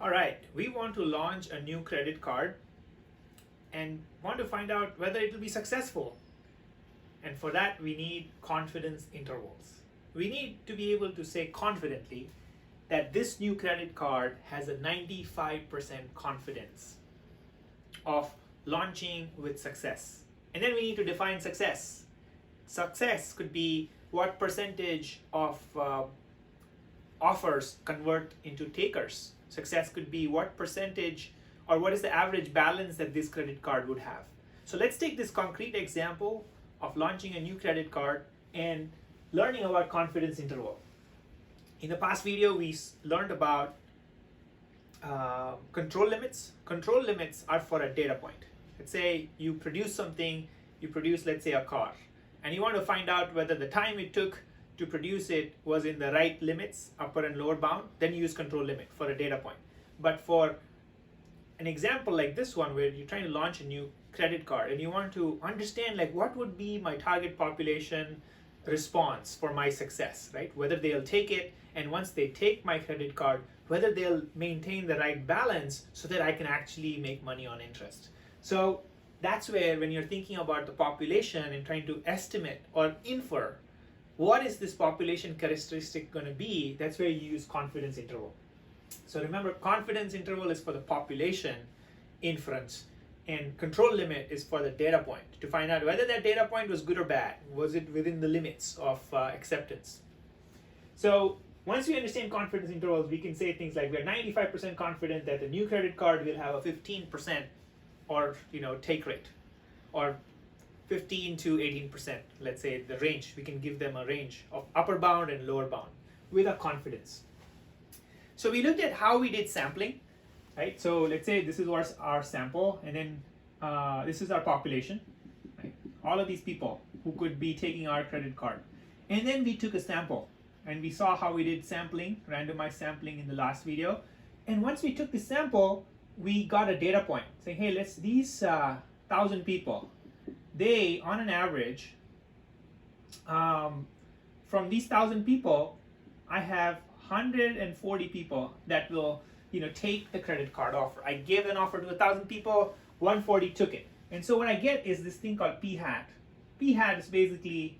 All right, we want to launch a new credit card and want to find out whether it will be successful. And for that, we need confidence intervals. We need to be able to say confidently that this new credit card has a 95% confidence of launching with success. And then we need to define success. Success could be what percentage of offers convert into takers. Success could be what percentage or what is the average balance that this credit card would have. So let's take this concrete example of launching a new credit card and learning about confidence interval. In the past video, we learned about control limits. Control limits are for a data point. Let's say you produce something, you produce, let's say, a car, and you want to find out whether the time it took to produce it was in the right limits, upper and lower bound, then you use control limit for a data point. But for an example like this one, where you're trying to launch a new credit card and you want to understand like what would be my target population response for my success, right? Whether they'll take it, and once they take my credit card, whether they'll maintain the right balance so that I can actually make money on interest. So that's where, when you're thinking about the population and trying to estimate or infer what is this population characteristic going to be, that's where you use confidence interval. So remember, confidence interval is for the population inference, and control limit is for the data point to find out whether that data point was good or bad. Was it within the limits of acceptance? So once we understand confidence intervals, we can say things like we're 95% confident that the new credit card will have a 15% or take rate, or 15 to 18%. Let's say the range. We can give them a range of upper bound and lower bound with a confidence. So we looked at how we did sampling, right? So let's say this is our sample, and then this is our population, right? All of these people who could be taking our credit card. And then we took a sample, and we saw how we did sampling, randomized sampling in the last video. And once we took the sample, we got a data point saying, hey, these 1,000 people, they, on an average, from these 1,000 people, I have 140 people that will take the credit card offer. I gave an offer to 1,000 people, 140 took it. And so what I get is this thing called p hat. P hat is basically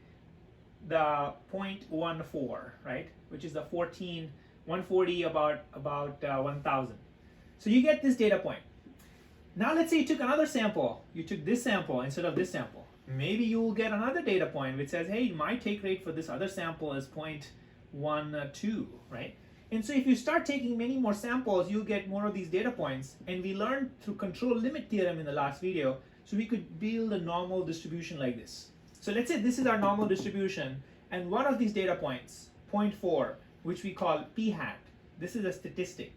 the 0.14, right? Which is the 140 about 1,000. So you get this data point. Now let's say you took another sample. You took this sample instead of this sample. Maybe you will get another data point which says, hey, my take rate for this other sample is 0.12, right? And so if you start taking many more samples, you'll get more of these data points. And we learned through control limit theorem in the last video, so we could build a normal distribution like this. So let's say this is our normal distribution, and one of these data points, 0.4, which we call p hat, this is a statistic.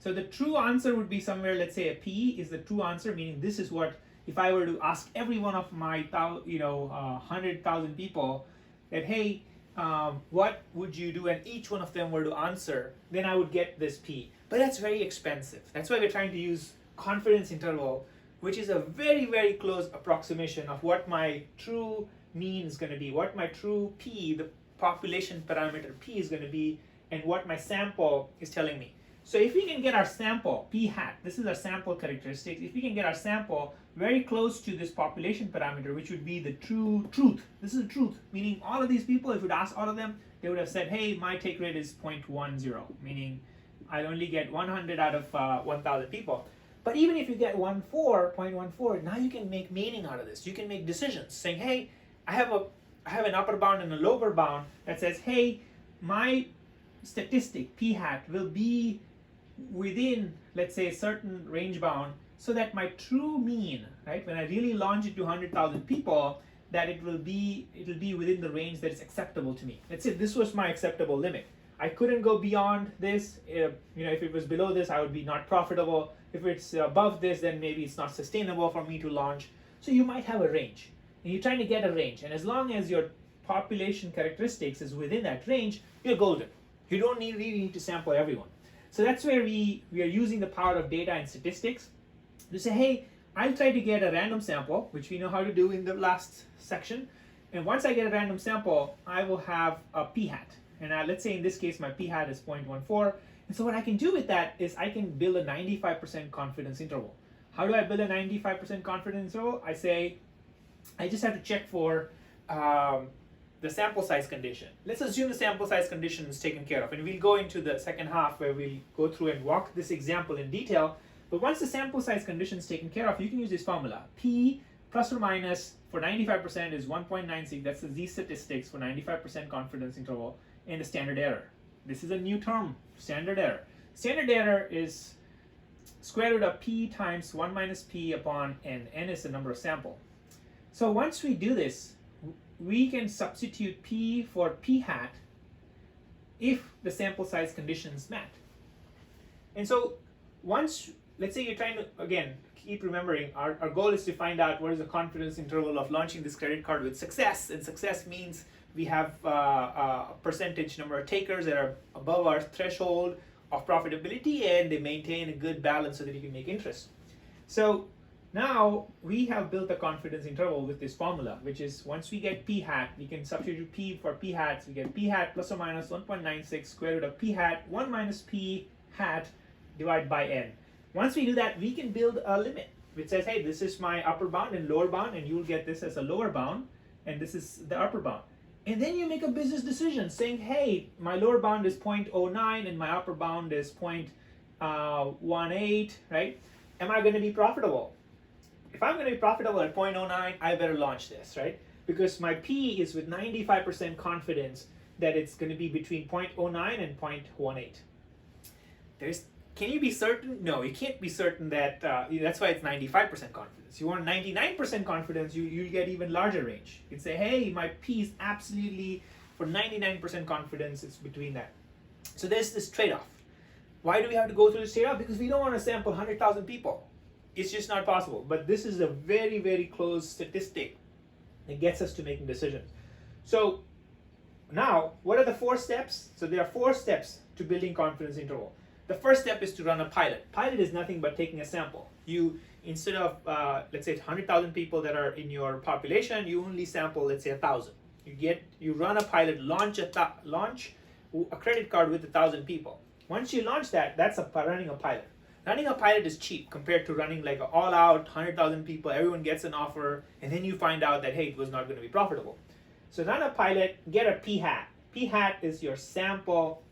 So the true answer would be somewhere, let's say a p is the true answer, meaning this is what, if I were to ask every one of my 100,000 people that, hey, what would you do, and each one of them were to answer, then I would get this p. But that's very expensive. That's why we're trying to use confidence interval, which is a very, very close approximation of what my true mean is going to be, what my true p, the population parameter p, is going to be, and what my sample is telling me. So if we can get our sample, p hat, this is our sample characteristics, if we can get our sample very close to this population parameter, which would be the true truth, this is the truth, meaning all of these people, if you'd ask all of them, they would have said, hey, my take rate is 0.10, meaning I'll only get 100 out of 1,000 people. But even if you get 0.14, now you can make meaning out of this. You can make decisions saying, hey, I have an upper bound and a lower bound that says, hey, my statistic, p hat, will be within, let's say, a certain range bound, so that my true mean, right, when I really launch it to 100,000 people, that it'll be within the range that is acceptable to me. Let's say this was my acceptable limit. I couldn't go beyond this. If it was below this, I would be not profitable. If it's above this, then maybe it's not sustainable for me to launch. So you might have a range, and you're trying to get a range. And as long as your population characteristics is within that range, you're golden. You don't really need to sample everyone. So that's where we are using the power of data and statistics to say, hey, I'll try to get a random sample, which we know how to do in the last section. And once I get a random sample, I will have a p hat. And let's say in this case my p hat is 0.14. And so what I can do with that is I can build a 95% confidence interval. How do I build a 95% confidence interval? I say I just have to check for the sample size condition. Let's assume the sample size condition is taken care of, and we'll go into the second half where we'll go through and walk this example in detail. But once the sample size condition is taken care of, you can use this formula. P plus or minus for 95% is 1.96. That's the z statistics for 95% confidence interval, and the standard error. This is a new term, standard error. Standard error is square root of p times 1 minus p upon n. N is the number of sample. So once we do this, we can substitute p for p hat if the sample size condition is met. And so once, let's say you're trying to, again, keep remembering, our goal is to find out what is the confidence interval of launching this credit card with success. And success means we have a percentage number of takers that are above our threshold of profitability, and they maintain a good balance so that you can make interest. So now we have built a confidence interval with this formula, which is once we get p hat, we can substitute p for p hat. So we get p hat plus or minus 1.96 square root of p hat 1 minus p hat divided by n. Once we do that, we can build a limit which says, hey, this is my upper bound and lower bound, and you'll get this as a lower bound, and this is the upper bound. And then you make a business decision saying, hey, my lower bound is 0.09 and my upper bound is 0.18, right? Am I going to be profitable? If I'm going to be profitable at 0.09, I better launch this, right? Because my P is with 95% confidence that it's going to be between 0.09 and 0.18. Can you be certain? No, you can't be certain that, that's why it's 95% confidence. You want 99% confidence, you get even larger range. You can say, hey, my P is absolutely, for 99% confidence, it's between that. So there's this trade-off. Why do we have to go through this trade-off? Because we don't want to sample 100,000 people. It's just not possible. But this is a very, very close statistic that gets us to making decisions. So now, what are the 4 steps? So there are 4 steps to building confidence interval. The first step is to run a pilot. Pilot is nothing but taking a sample. You, instead of, let's say 100,000 people that are in your population, you only sample, let's say 1,000. You run a pilot, launch a credit card with 1,000 people. Once you launch that, that's running a pilot. Running a pilot is cheap compared to running like an all-out 100,000 people, everyone gets an offer, and then you find out that, hey, it was not going to be profitable. So run a pilot, get a p hat. P hat is your sample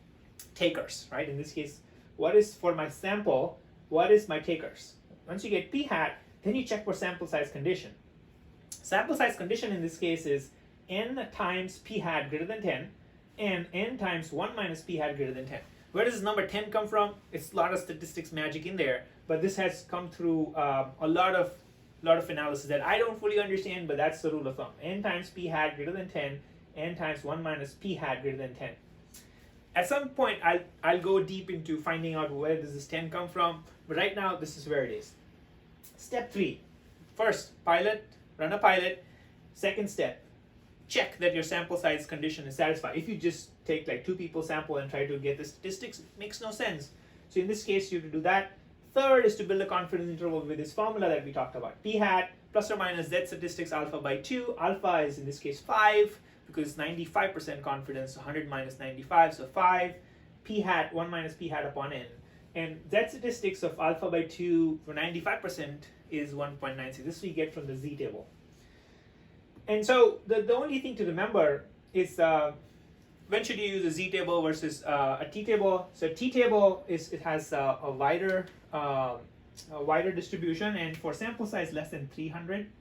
takers, right? In this case, what is for my sample, what is my takers? Once you get p hat, then you check for sample size condition. Sample size condition in this case is n times p hat greater than 10 and n times 1 minus p hat greater than 10. Where does this number 10 come from? It's a lot of statistics magic in there, but this has come through a lot of analysis that I don't fully understand, but that's the rule of thumb. N times p hat greater than 10, n times 1 minus p hat greater than 10. At some point, I'll go deep into finding out where does this 10 come from, but right now, this is where it is. Step 3. First, pilot, run a pilot. Second step, check that your sample size condition is satisfied. If you just take like 2 people sample and try to get the statistics, it makes no sense. So in this case, you have to do that. Third is to build a confidence interval with this formula that we talked about. P hat plus or minus z statistics alpha by 2. Alpha is in this case 5 because it's 95% confidence, so 100 minus 95, so 5. P hat, 1 minus p hat upon n. And z statistics of alpha by 2 for 95% is 1.96. This we get from the z table. And so the only thing to remember is when should you use a z table versus a t table. So t table has a wider distribution, and for sample size less than 300,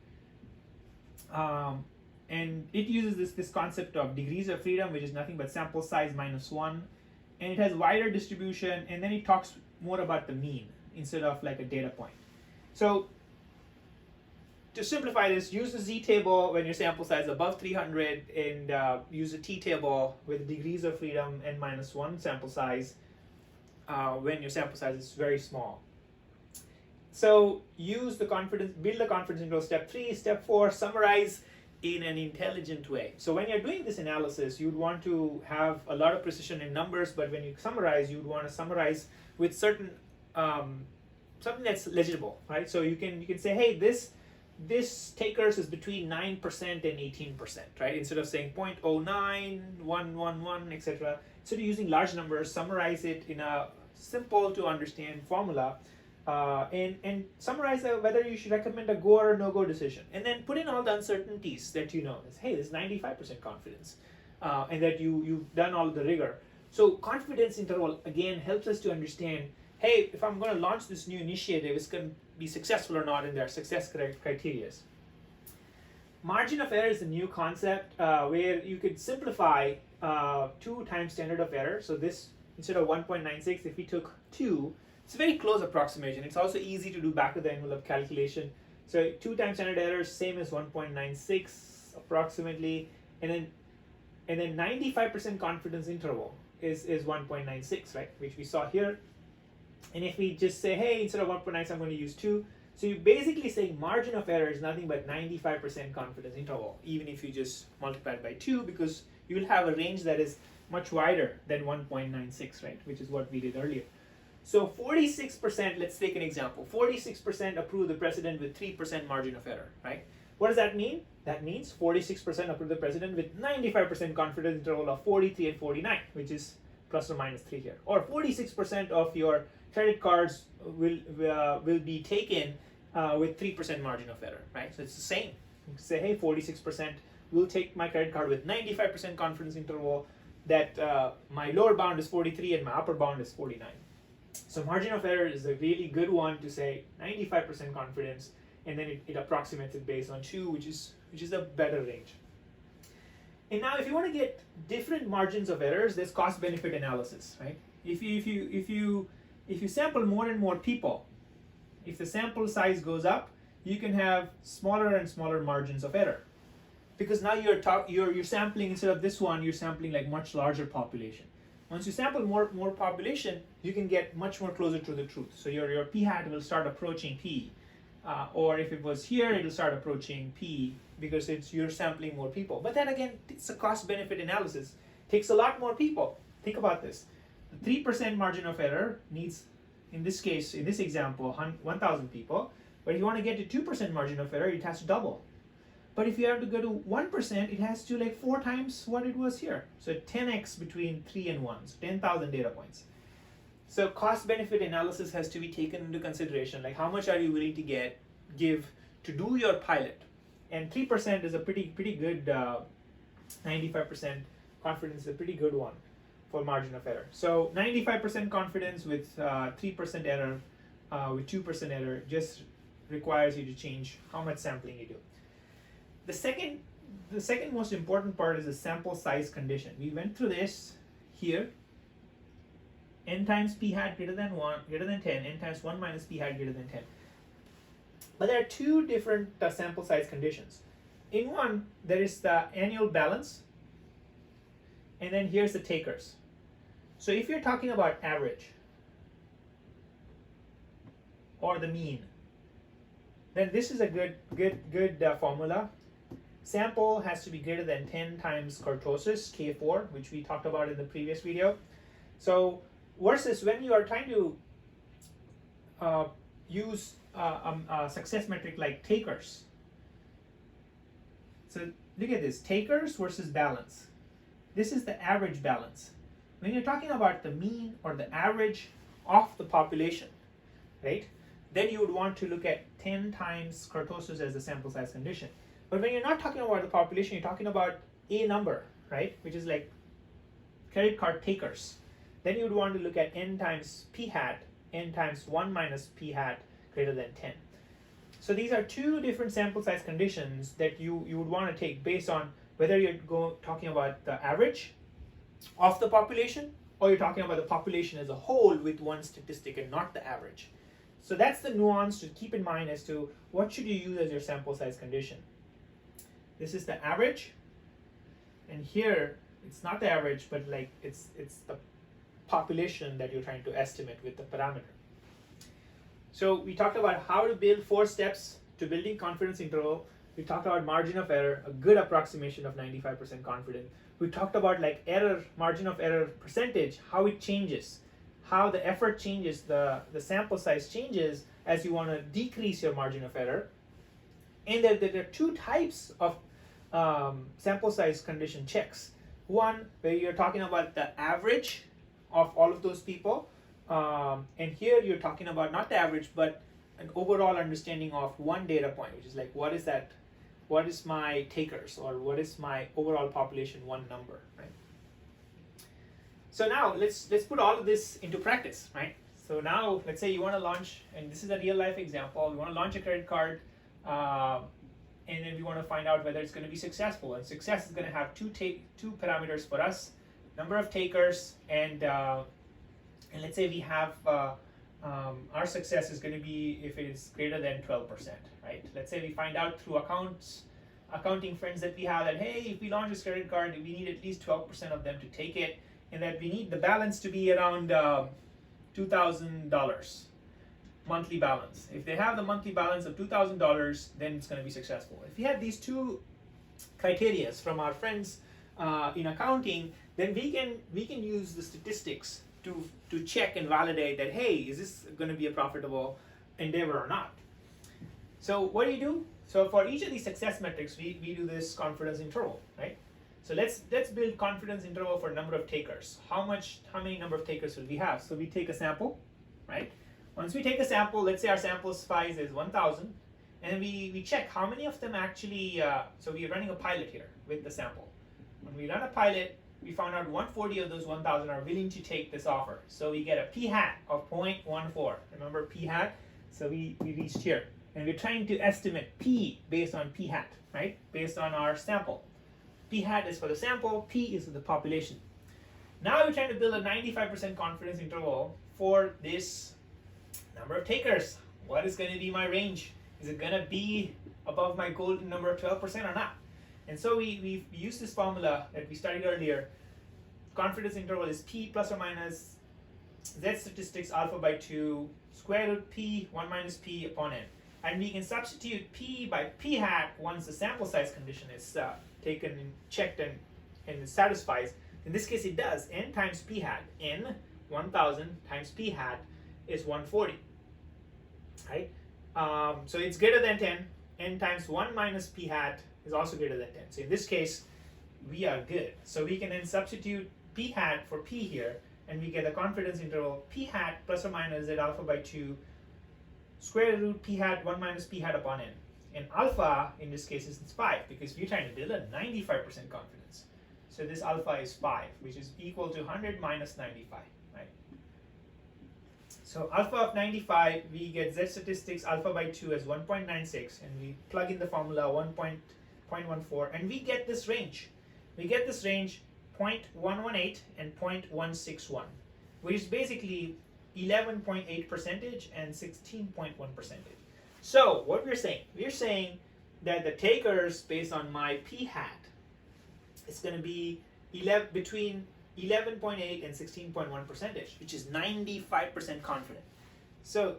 and it uses this concept of degrees of freedom, which is nothing but sample size minus 1, and it has wider distribution, and then it talks more about the mean instead of like a data point. So to simplify this, use the z table when your sample size is above 300, and use the t table with degrees of freedom n minus 1 sample size when your sample size is very small. So use the confidence, build the confidence interval. Step 3, step 4, summarize in an intelligent way. So when you're doing this analysis, you'd want to have a lot of precision in numbers, but when you summarize, you'd want to summarize with certain something that's legible, right? So you can say, hey, this this takers is between 9% and 18%, right? Instead of saying 0.09, 111, etc. Instead of using large numbers, summarize it in a simple to understand formula, and summarize whether you should recommend a go or no go decision, and then put in all the uncertainties that you know. Hey, there's 95% confidence, and that you've done all the rigor. So confidence interval again helps us to understand, hey, if I'm going to launch this new initiative, it's going to be successful or not, and there are success criteria. Margin of error is a new concept where you could simplify 2 times standard of error. So this, instead of 1.96, if we took 2, it's a very close approximation. It's also easy to do back of the envelope calculation. So 2 times standard error is same as 1.96 approximately, and then 95% confidence interval is 1.96, right, which we saw here. And if we just say, hey, instead of 1.9, I'm going to use 2. So you're basically saying margin of error is nothing but 95% confidence interval, even if you just multiply it by 2, because you will have a range that is much wider than 1.96, right, which is what we did earlier. So 46%, let's take an example. 46% approve the president with 3% margin of error, right? What does that mean? That means 46% approve the president with 95% confidence interval of 43 and 49, which is plus or minus 3 here. Or 46% of your credit cards will be taken with 3% margin of error, right? So it's the same. You can say, hey, 46% will take my credit card with 95% confidence interval, that my lower bound is 43 and my upper bound is 49. So margin of error is a really good one to say 95% confidence, and then it approximates it based on 2, which is a better range. And now if you want to get different margins of errors, there's cost benefit analysis, right? If you sample more and more people, if the sample size goes up, you can have smaller and smaller margins of error, because now you're sampling, instead of this one, you're sampling like much larger population. Once you sample more population, you can get much more closer to the truth. So your p hat will start approaching p, or if it was here, it'll start approaching p, because you're sampling more people. But then again, it's a cost benefit analysis. It takes a lot more people. Think about this. The 3% margin of error needs, in this case, in this example, 1,000 people. But if you want to get to 2% margin of error, it has to double. But if you have to go to 1%, it has to like 4 times what it was here. So 10x between 3 and 1, so 10,000 data points. So cost benefit analysis has to be taken into consideration, like how much are you willing to give to do your pilot. And 3% is a pretty good, 95% confidence is a pretty good one for margin of error. So 95% confidence with 3% error, with 2% error, just requires you to change how much sampling you do. The second most important part is the sample size condition. We went through this here. N times p hat greater than 10, n times 1 minus p hat greater than 10. But there are 2 different sample size conditions. In one, there is the annual balance, and then here's the takers. So if you're talking about average or the mean, then this is a good formula. Sample has to be greater than 10 times kurtosis, K4, which we talked about in the previous video. So versus when you are trying to use a success metric like takers. So look at this, takers versus balance. This is the average balance. When you're talking about the mean or the average of the population, right, then you would want to look at 10 times kurtosis as the sample size condition. But when you're not talking about the population, you're talking about a number, right, which is like credit card takers. Then you would want to look at n times p hat, n times 1 minus p hat greater than 10. So these are 2 different sample size conditions that you would want to take based on whether you're talking about the average of the population, or you're talking about the population as a whole with one statistic and not the average. So that's the nuance to keep in mind as to what should you use as your sample size condition. This is the average, and here it's not the average, but like it's the population that you're trying to estimate with the parameter. So we talked about how to build 4 steps to building confidence interval. We talked about margin of error, a good approximation of 95% confidence. We talked about like error, margin of error percentage, how it changes, how the effort changes, the sample size changes as you want to decrease your margin of error. And there are two types of sample size condition checks. One where you're talking about the average of all of those people, and here you're talking about not the average but an overall understanding of one data point, which is like what is my takers, or what is my overall population one number, right? So now let's put all of this into practice, right? So now let's say you want to launch, and this is a real life example, we want to launch a credit card, and then we want to find out whether it's going to be successful. And success is going to have two parameters for us: number of takers, and let's say we have our success is going to be if it is greater than 12%, right? Let's say we find out through accounting friends that we have that, hey, if we launch this credit card, we need at least 12% of them to take it, and that we need the balance to be around $2,000 monthly balance. If they have the monthly balance of $2,000, then it's going to be successful. If we have these two criteria from our friends in accounting, then we can use the statistics to check and validate that, hey, is this going to be a profitable endeavor or not? So what do? So for each of these success metrics, we do this confidence interval, right? So let's build confidence interval for number of takers. How many number of takers will we have? So we take a sample, right? Once we take a sample, let's say our sample size is 1,000, and then we check how many of them actually, so we're running a pilot here with the sample. When we run a pilot, we found out 140 of those 1,000 are willing to take this offer. So we get a p hat of 0.14. Remember p hat? So we reached here. And we're trying to estimate p based on p hat, right? Based on our sample. P hat is for the sample, p is for the population. Now we're trying to build a 95% confidence interval for this number of takers. What is going to be my range? Is it going to be above my golden number of 12% or not? And so we use this formula that we studied earlier. Confidence interval is p plus or minus z statistics alpha by 2 square root p 1 minus p upon n. And we can substitute p by p hat once the sample size condition is taken and checked and it satisfies. In this case it does. N times p hat, n 1,000 times p hat is 140, right? So it's greater than 10. N times 1 minus p hat is also greater than 10. So in this case, we are good. So we can then substitute p hat for p here, and we get a confidence interval p hat plus or minus z alpha by 2 square root p hat 1 minus p hat upon n. And alpha in this case is 5 because we're trying to build a 95% confidence. So this alpha is 5, which is equal to 100 minus 95, right? So alpha of 95, we get z statistics alpha by 2 as 1.96, and we plug in the formula 1.14, and we get this range. We get this range 0.118 and 0.161, which is basically 11.8 percentage and 16.1 percentage. So what we're saying that the takers based on my p hat is going to be between 11.8 and 16.1 percentage, which is 95% confident. So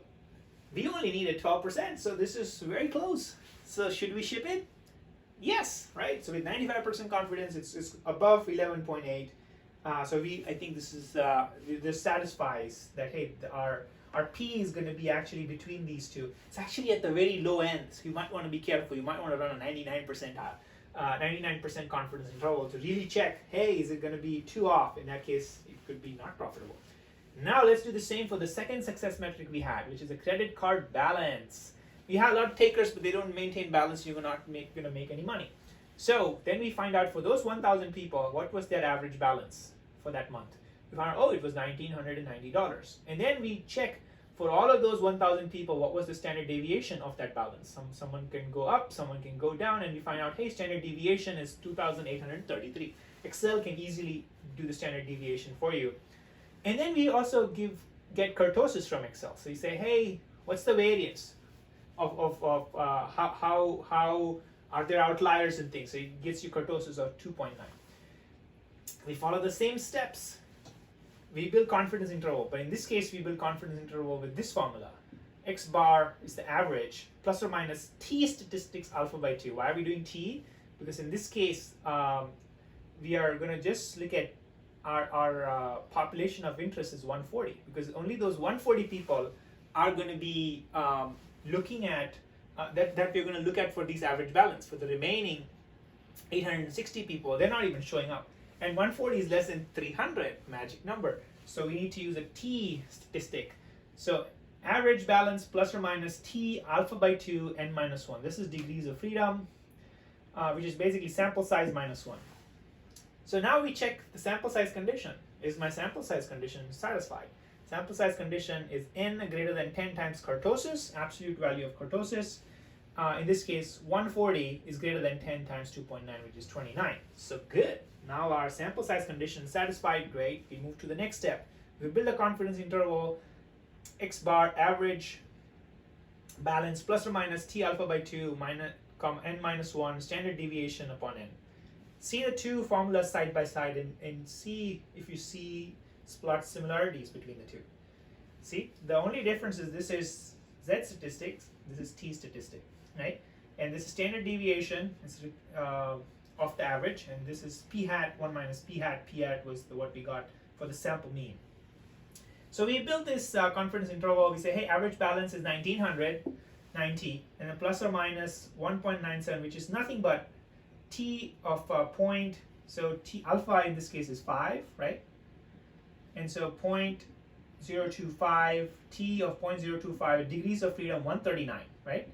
we only needed 12%, so this is very close. So should we ship it? Yes, right? So with 95% confidence, it's above 11.8. So I think this satisfies that, hey, our P is going to be actually between these two. It's actually at the very low end, so you might want to be careful. You might want to run a 99% confidence interval to really check, hey, is it going to be too off? In that case, it could be not profitable. Now let's do the same for the second success metric we had, which is a credit card balance. We have a lot of takers, but they don't maintain balance. You're not going to make any money. So then we find out for those 1,000 people, what was their average balance for that month? We found out, it was $1,990. And then we check for all of those 1,000 people, what was the standard deviation of that balance? Someone can go up, someone can go down, and we find out, hey, standard deviation is 2,833. Excel can easily do the standard deviation for you. And then we also get kurtosis from Excel. So you say, hey, what's the variance of how are there outliers and things? So it gets you kurtosis of 2.9. We follow the same steps. We build confidence interval, but in this case, we build confidence interval with this formula. X bar is the average, plus or minus t statistics alpha by 2. Why are we doing t? Because in this case, we are going to just look at our population of interest is 140, because only those 140 people are going to be looking at that we're going to look at for these average balance. For the remaining 860 people, they're not even showing up. And 140 is less than 300, magic number. So we need to use a t statistic. So average balance plus or minus t alpha by 2 n minus 1. This is degrees of freedom, which is basically sample size minus 1. So now we check the sample size condition. Is my sample size condition satisfied? Sample size condition is n greater than 10 times kurtosis, absolute value of kurtosis. In this case, 140 is greater than 10 times 2.9, which is 29. So good. Now our sample size condition is satisfied. Great. We move to the next step. We build a confidence interval, x bar average balance plus or minus t alpha by 2 minus, n minus 1 standard deviation upon n. See the two formulas side by side and see if you see plot similarities between the two. See, the only difference is this is z statistics, this is t statistic, right? And this is standard deviation of the average, and this is p hat 1 minus p hat. P hat was what we got for the sample mean. So we built this confidence interval. We say, hey, average balance is 1990, and then plus or minus 1.97, which is nothing but t of point. So t alpha in this case is 5, right? And so 0.025, t of 0.025, degrees of freedom 139, right?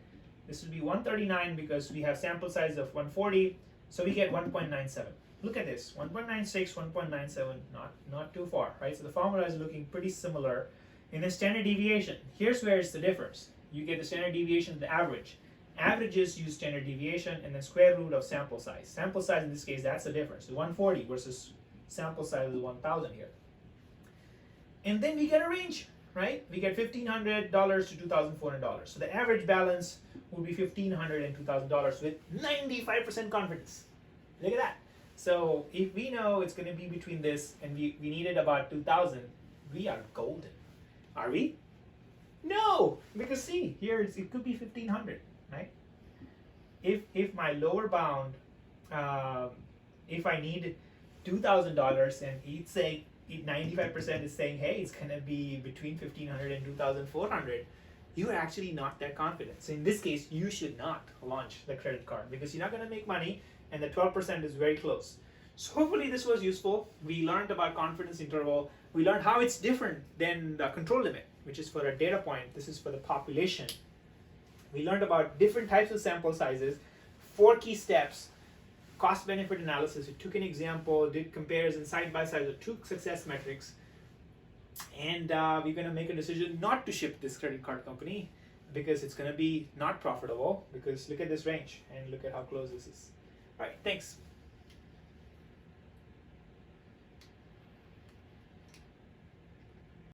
This would be 139 because we have sample size of 140, so we get 1.97. Look at this, 1.96, 1.97, not too far, right? So the formula is looking pretty similar. In the standard deviation, here's where it's the difference. You get the standard deviation of the average. Averages use standard deviation and then square root of sample size. Sample size in this case, that's the difference. The 140 versus sample size is 1,000 here. And then we get a range, right? We get $1,500 to $2,400. So the average balance will be $1,500 and $2,000 with 95% confidence. Look at that. So if we know it's going to be between this and we needed about 2,000, we are golden. Are we? No, because see, here it could be 1,500, right? If my lower bound, if I need $2,000 and it's saying 95% is saying, hey, it's gonna be between 1,500 and 2,400, you are actually not that confident. So in this case, you should not launch the credit card because you're not gonna make money, and the 12% is very close. So hopefully this was useful. We learned about confidence interval. We learned how it's different than the control limit, which is for a data point. This is for the population. We learned about different types of sample sizes, 4 key steps, cost-benefit analysis. We took an example, did comparison side by side of 2 success metrics, and we're going to make a decision not to ship this credit card company because it's going to be not profitable, because look at this range and look at how close this is. All right, thanks.